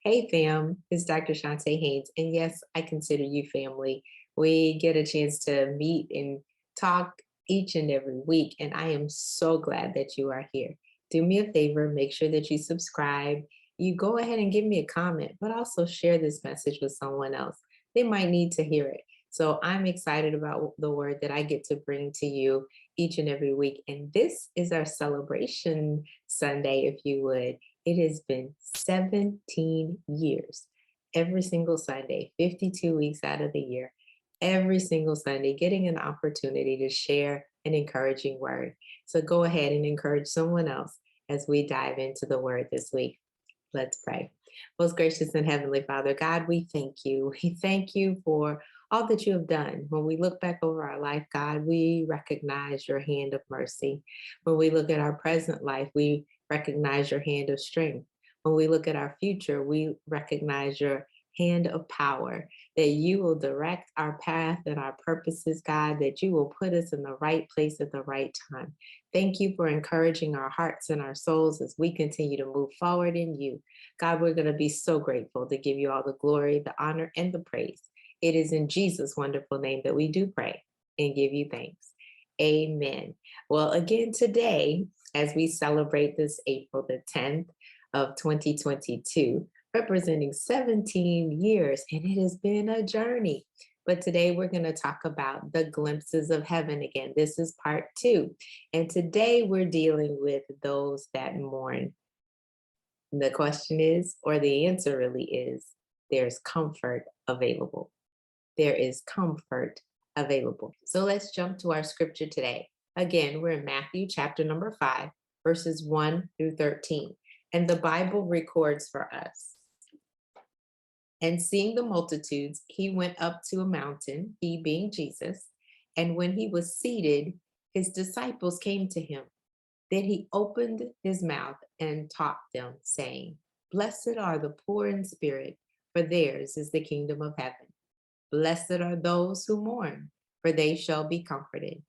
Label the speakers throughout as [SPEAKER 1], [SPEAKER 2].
[SPEAKER 1] Hey fam, it's Dr. Chonta Haynes. And yes, I consider you family. We get a chance to meet and talk each and every week. And I am so glad that you are here. Do me a favor, make sure that you subscribe. You go ahead and give me a comment, but also share this message with someone else. They might need to hear it. So I'm excited about the word that I get to bring to you each and every week. And this is our celebration Sunday, if you would. It has been 17 years, every single Sunday, 52 weeks out of the year, every single Sunday, getting an opportunity to share an encouraging word. So go ahead and encourage someone else as we dive into the word this week. Let's pray. Most gracious and heavenly Father, God, we thank you. We thank you for all that you have done. When we look back over our life, God, we recognize your hand of mercy. When we look at our present life, we recognize your hand of strength. When we look at our future, we recognize your hand of power, that you will direct our path and our purposes, God, that you will put us in the right place at the right time. Thank you for encouraging our hearts and our souls as we continue to move forward in you. God, we're going to be so grateful to give you all the glory, the honor, and the praise. It is in Jesus' wonderful name that we do pray and give you thanks. Amen. Well, again, today, as we celebrate this April the 10th of 2022, representing 17 years, and it has been a journey. But today we're going to talk about the glimpses of heaven again. This is part 2. And today we're dealing with those that mourn. The question is, or the answer really is, there's comfort available. There is comfort available. So let's jump to our scripture today. Again, we're in Matthew chapter number 5, verses 1 through 13. And the Bible records for us. And seeing the multitudes, he went up to a mountain, he being Jesus. And when he was seated, his disciples came to him. Then he opened his mouth and taught them, saying, Blessed are the poor in spirit, for theirs is the kingdom of heaven. Blessed are those who mourn, for they shall be comforted.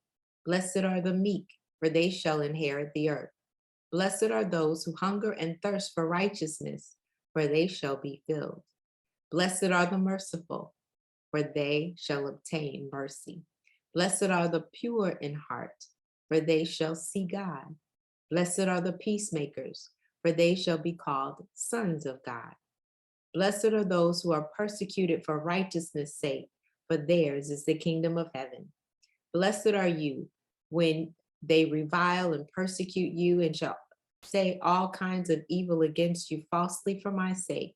[SPEAKER 1] Blessed are the meek, for they shall inherit the earth. Blessed are those who hunger and thirst for righteousness, for they shall be filled. Blessed are the merciful, for they shall obtain mercy. Blessed are the pure in heart, for they shall see God. Blessed are the peacemakers, for they shall be called sons of God. Blessed are those who are persecuted for righteousness' sake, for theirs is the kingdom of heaven. Blessed are you when they revile and persecute you and shall say all kinds of evil against you falsely for my sake.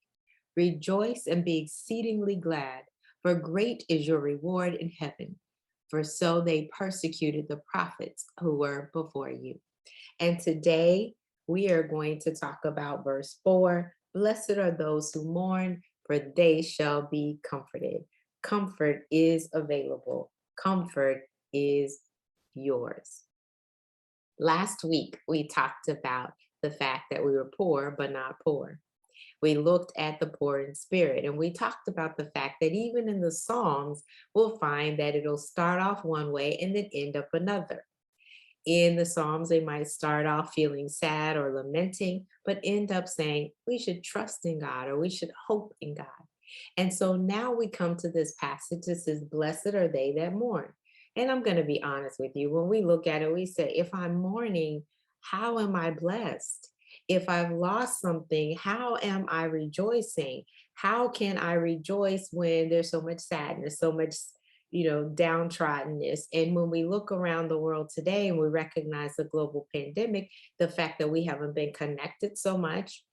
[SPEAKER 1] Rejoice and be exceedingly glad, for great is your reward in heaven. For so they persecuted the prophets who were before you. And today we are going to talk about verse 4. Blessed are those who mourn, for they shall be comforted. Comfort is available. Comfort is yours. Last week, we talked about the fact that we were poor, but not poor. We looked at the poor in spirit, and we talked about the fact that even in the Psalms, we'll find that it'll start off one way and then end up another. In the Psalms, they might start off feeling sad or lamenting, but end up saying, we should trust in God or we should hope in God. And so now we come to this passage that says, Blessed are they that mourn. And I'm going to be honest with you. When we look at it, we say, if I'm mourning, how am I blessed? If I've lost something, how am I rejoicing? How can I rejoice when there's so much sadness, so much downtroddenness? And when we look around the world today and we recognize the global pandemic, the fact that we haven't been connected so much,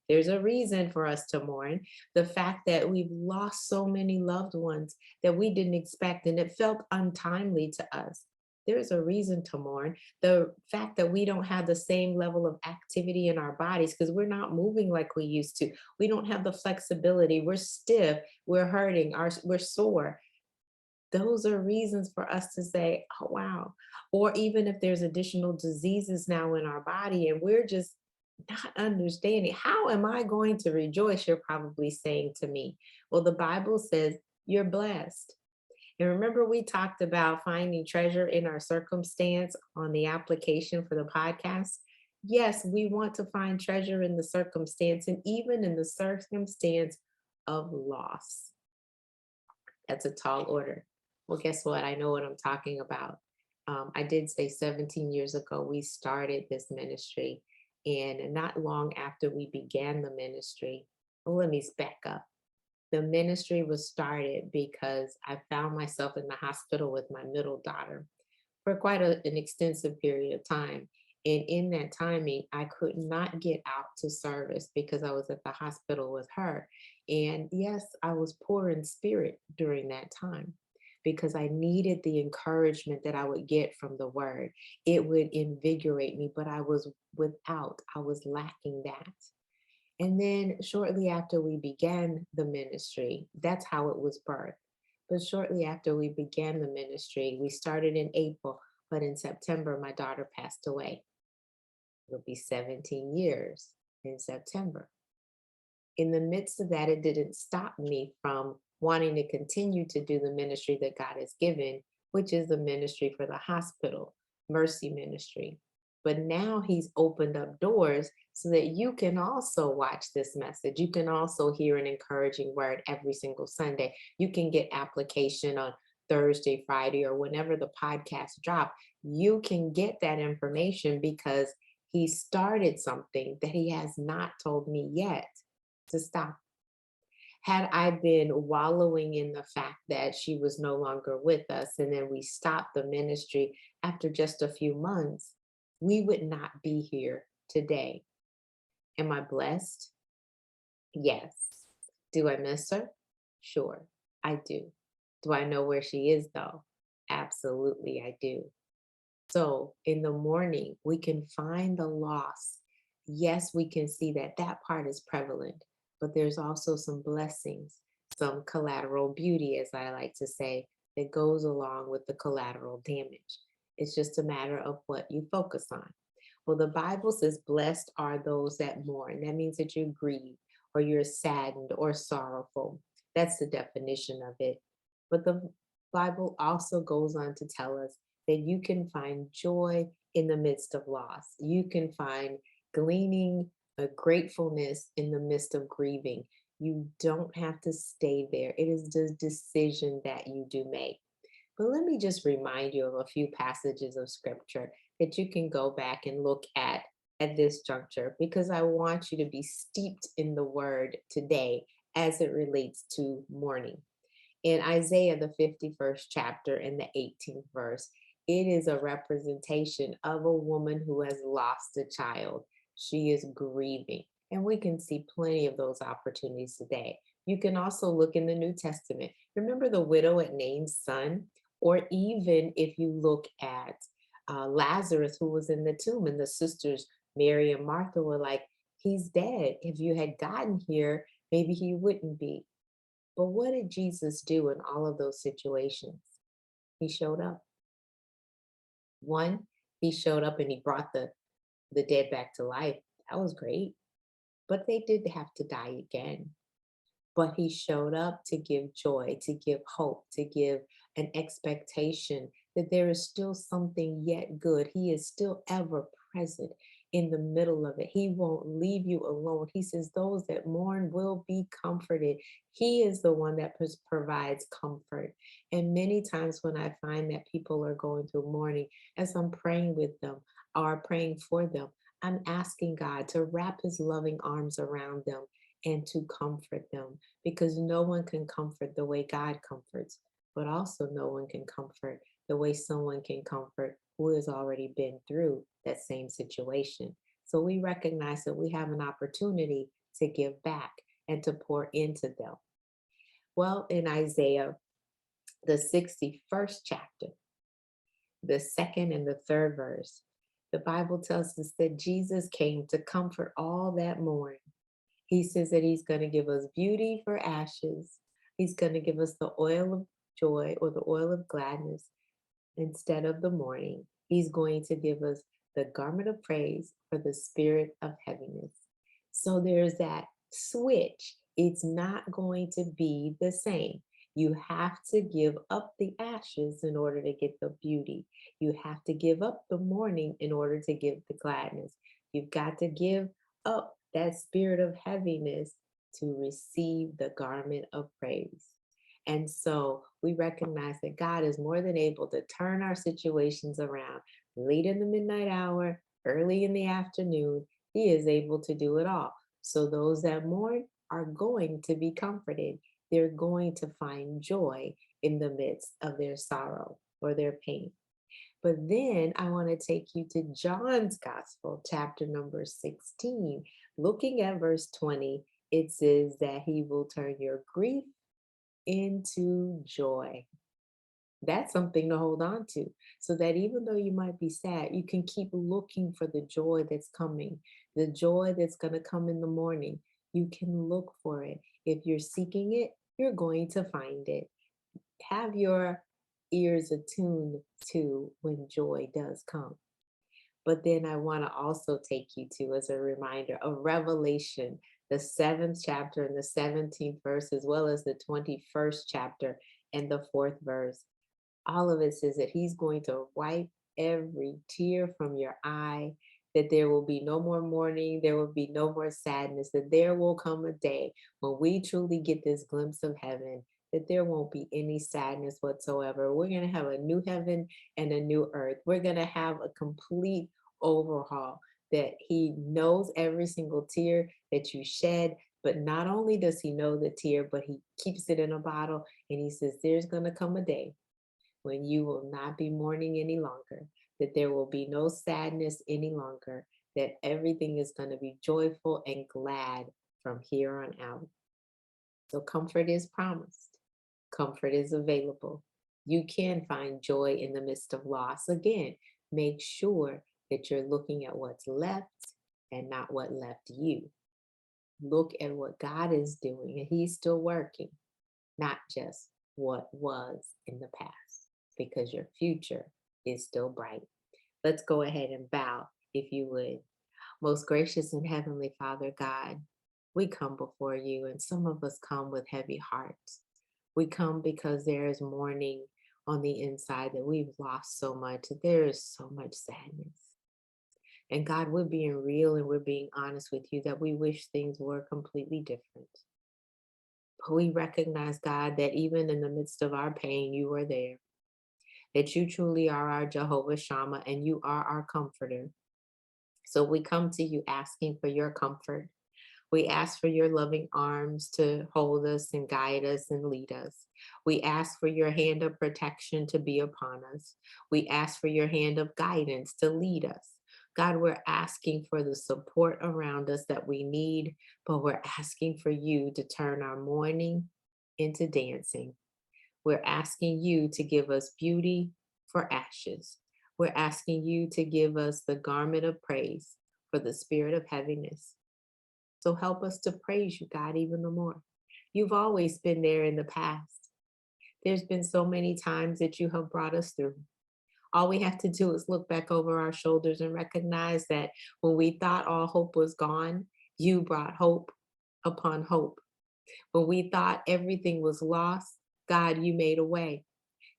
[SPEAKER 1] there's a reason for us to mourn. The fact that we've lost so many loved ones that we didn't expect and it felt untimely to us. There's a reason to mourn. The fact that we don't have the same level of activity in our bodies because we're not moving like we used to. We don't have the flexibility. We're stiff. We're hurting. We're sore. Those are reasons for us to say, oh, wow. Or even if there's additional diseases now in our body and we're just not understanding, how am I going to rejoice? You're probably saying to me, well, the Bible says you're blessed. And remember, we talked about finding treasure in our circumstance on the application for the podcast. Yes, we want to find treasure in the circumstance and even in the circumstance of loss. That's a tall order. Well, guess what? I know what I'm talking about. I did say 17 years ago, we started this ministry. And not long after we began the ministry, well, let me back up. The ministry was started because I found myself in the hospital with my middle daughter for quite an extensive period of time. And in that timing, I could not get out to service because I was at the hospital with her. And yes, I was poor in spirit during that time because I needed the encouragement that I would get from the word. It would invigorate me, but I was lacking that. And then shortly after we began the ministry, that's how it was birthed. But shortly after we began the ministry, we started in April, but in September, my daughter passed away. It'll be 17 years in September. In the midst of that, it didn't stop me from wanting to continue to do the ministry that God has given, which is the ministry for the hospital, Mercy Ministry. But now He's opened up doors so that you can also watch this message. You can also hear an encouraging word every single Sunday. You can get application on Thursday, Friday, or whenever the podcast drop. You can get that information because He started something that He has not told me yet to stop. Had I been wallowing in the fact that she was no longer with us and then we stopped the ministry after just a few months, we would not be here today. Am I blessed? Yes. Do I miss her? Sure, I do. Do I know where she is though? Absolutely, I do. So in the morning, we can find the loss. Yes, we can see that that part is prevalent, but there's also some blessings, some collateral beauty, as I like to say, that goes along with the collateral damage. It's just a matter of what you focus on. Well, the Bible says, blessed are those that mourn. That means that you grieve or you're saddened or sorrowful. That's the definition of it. But the Bible also goes on to tell us that you can find joy in the midst of loss. You can find gleaning a gratefulness in the midst of grieving. You don't have to stay there. It is the decision that you do make. But let me just remind you of a few passages of scripture that you can go back and look at this juncture because I want you to be steeped in the word today as it relates to mourning. In Isaiah, the 51st chapter and the 18th verse, it is a representation of a woman who has lost a child. She is grieving. And we can see plenty of those opportunities today. You can also look in the New Testament. Remember the widow at Nain's son? Or even if you look at Lazarus, who was in the tomb, and the sisters, Mary and Martha, were like, he's dead. If you had gotten here, maybe he wouldn't be. But what did Jesus do in all of those situations? He showed up. One, he showed up and he brought the dead back to life. That was great. But they did have to die again. But he showed up to give joy, to give hope, to give an expectation that there is still something yet good. He is still ever present in the middle of it. He won't leave you alone. He says, those that mourn will be comforted. He is the one that provides comfort. And many times when I find that people are going through mourning, as I'm praying with them or praying for them, I'm asking God to wrap his loving arms around them and to comfort them because no one can comfort the way God comforts, but also no one can comfort the way someone can comfort who has already been through that same situation. So we recognize that we have an opportunity to give back and to pour into them. Well, in Isaiah, the 61st chapter, the second and the third verse, the Bible tells us that Jesus came to comfort all that mourn. He says that he's going to give us beauty for ashes. He's going to give us the oil of joy or the oil of gladness instead of the mourning. He's going to give us the garment of praise for the spirit of heaviness. So there's that switch. It's not going to be the same. You have to give up the ashes in order to get the beauty. You have to give up the mourning in order to give the gladness. You've got to give up that spirit of heaviness to receive the garment of praise. And so we recognize that God is more than able to turn our situations around late in the midnight hour, early in the afternoon. He is able to do it all. So those that mourn are going to be comforted. They're going to find joy in the midst of their sorrow or their pain. But then I want to take you to John's Gospel, chapter number 16. Looking at verse 20, it says that he will turn your grief into joy. That's something to hold on to, so that even though you might be sad, you can keep looking for the joy that's coming, the joy that's going to come in the morning. You can look for it. If you're seeking it, you're going to find it. Have your ears attuned to when joy does come. But then I want to also take you to, as a reminder, of Revelation, the 7th chapter and the 17th verse, as well as the 21st chapter and the 4th verse. All of it says that he's going to wipe every tear from your eye, that there will be no more mourning, there will be no more sadness, that there will come a day when we truly get this glimpse of heaven, that there won't be any sadness whatsoever. We're going to have a new heaven and a new earth. We're going to have a complete overhaul, that he knows every single tear that you shed. But not only does he know the tear, but he keeps it in a bottle. And he says, there's going to come a day when you will not be mourning any longer, that there will be no sadness any longer, that everything is going to be joyful and glad from here on out. So comfort is promised. Comfort is available. You can find joy in the midst of loss. Again, make sure that you're looking at what's left and not what left you. Look at what God is doing, and he's still working, not just what was in the past, because your future is still bright. Let's go ahead and bow, if you would. Most gracious and heavenly Father God, we come before you, and some of us come with heavy hearts. We come because there is mourning on the inside, that we've lost so much, that there is so much sadness. And God, we're being real and we're being honest with you, that we wish things were completely different. But we recognize, God, that even in the midst of our pain, you are there, that you truly are our Jehovah Shammah and you are our comforter. So we come to you asking for your comfort. We ask for your loving arms to hold us and guide us and lead us. We ask for your hand of protection to be upon us. We ask for your hand of guidance to lead us. God, we're asking for the support around us that we need, but we're asking for you to turn our mourning into dancing. We're asking you to give us beauty for ashes. We're asking you to give us the garment of praise for the spirit of heaviness. So help us to praise you, God, even the more. You've always been there in the past. There's been so many times that you have brought us through. All we have to do is look back over our shoulders and recognize that when we thought all hope was gone, you brought hope upon hope. When we thought everything was lost, God, you made a way.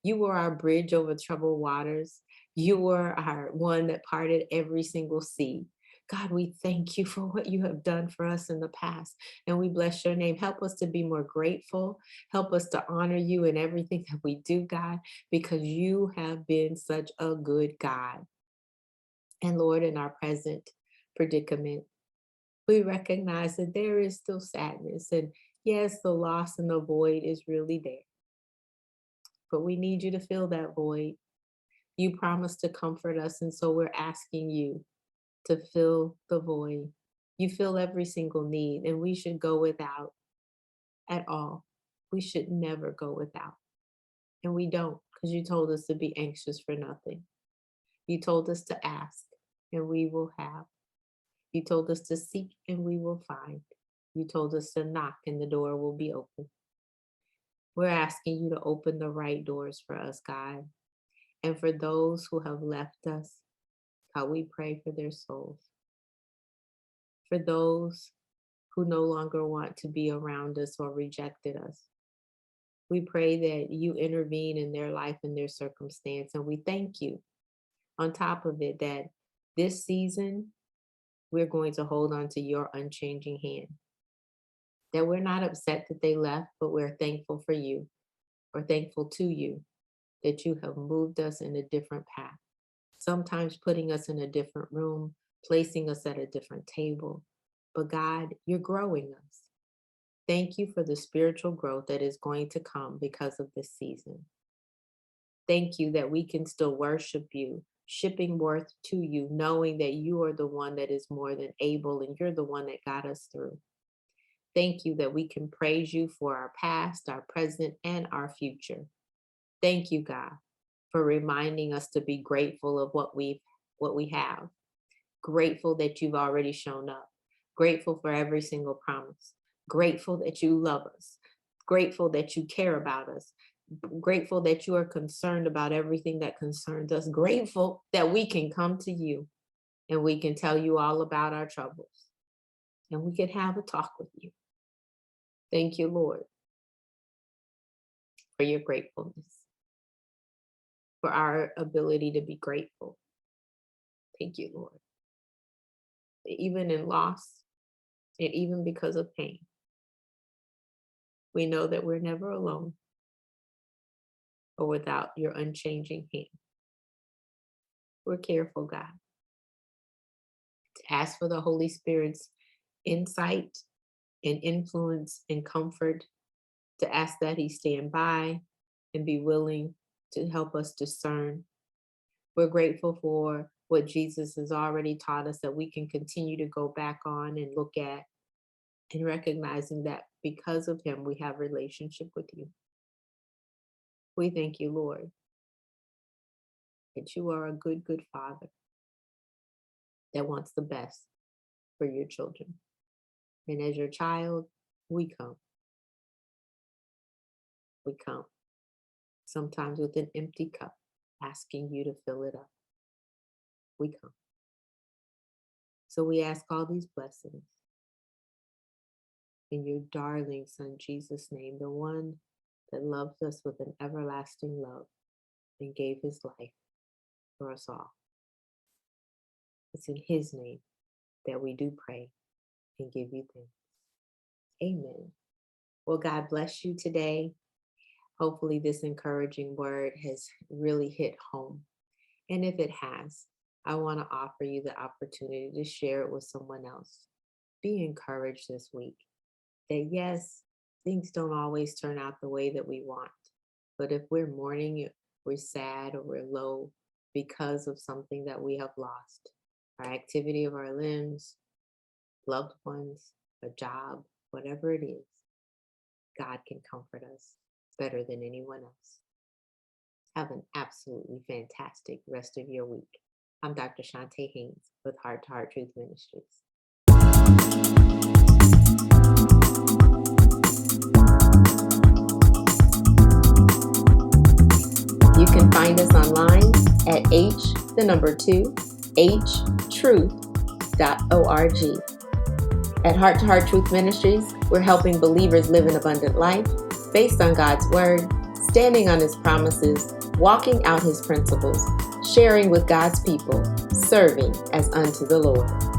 [SPEAKER 1] You were our bridge over troubled waters. You were our one that parted every single sea. God, we thank you for what you have done for us in the past, and we bless your name. Help us to be more grateful. Help us to honor you in everything that we do, God, because you have been such a good God. And Lord, in our present predicament, we recognize that there is still sadness. And yes, the loss and the void is really there. But we need you to fill that void. You promised to comfort us, and so we're asking you to fill the void. You fill every single need, and we should go without at all. We should never go without. And we don't, because you told us to be anxious for nothing. You told us to ask, and we will have. You told us to seek, and we will find. You told us to knock, and the door will be open. We're asking you to open the right doors for us, God. And for those who have left us, God, we pray for their souls. For those who no longer want to be around us or rejected us, we pray that you intervene in their life and their circumstance. And we thank you on top of it that this season we're going to hold on to your unchanging hand. That we're not upset that they left, but we're thankful for you, or thankful to you, that you have moved us in a different path. Sometimes putting us in a different room, placing us at a different table. But God, you're growing us. Thank you for the spiritual growth that is going to come because of this season. Thank you that we can still worship you, shipping worth to you, knowing that you are the one that is more than able and you're the one that got us through. Thank you that we can praise you for our past, our present, and our future. Thank you, God, for reminding us to be grateful of what we have. Grateful that you've already shown up. Grateful for every single promise. Grateful that you love us. Grateful that you care about us. Grateful that you are concerned about everything that concerns us. Grateful that we can come to you and we can tell you all about our troubles and we can have a talk with you. Thank you, Lord, for your gratefulness, for our ability to be grateful. Thank you, Lord. Even in loss and even because of pain, we know that we're never alone or without your unchanging hand. We're careful, God, to ask for the Holy Spirit's insight and influence and comfort, to ask that he stand by and be willing to help us discern. We're grateful for what Jesus has already taught us, that we can continue to go back on and look at, and recognizing that because of him, we have relationship with you. We thank you, Lord, that you are a good, good Father that wants the best for your children. And as your child, we come. We come, sometimes with an empty cup, asking you to fill it up. We come. So we ask all these blessings in your darling Son, Jesus' name, the one that loved us with an everlasting love and gave his life for us all. It's in his name that we do pray and give you thanks. Amen. Well, God bless you today. Hopefully this encouraging word has really hit home. And if it has, I want to offer you the opportunity to share it with someone else. Be encouraged this week that yes, things don't always turn out the way that we want. But if we're mourning, we're sad, or we're low because of something that we have lost, our activity of our limbs, loved ones, a job, whatever it is, God can comfort us better than anyone else. Have an absolutely fantastic rest of your week. I'm Dr. Chonta Haynes with Heart Truth Ministries. You can find us online at h2truth.org. At Heart Truth Ministries, we're helping believers live an abundant life based on God's Word, standing on His promises, walking out His principles, sharing with God's people, serving as unto the Lord.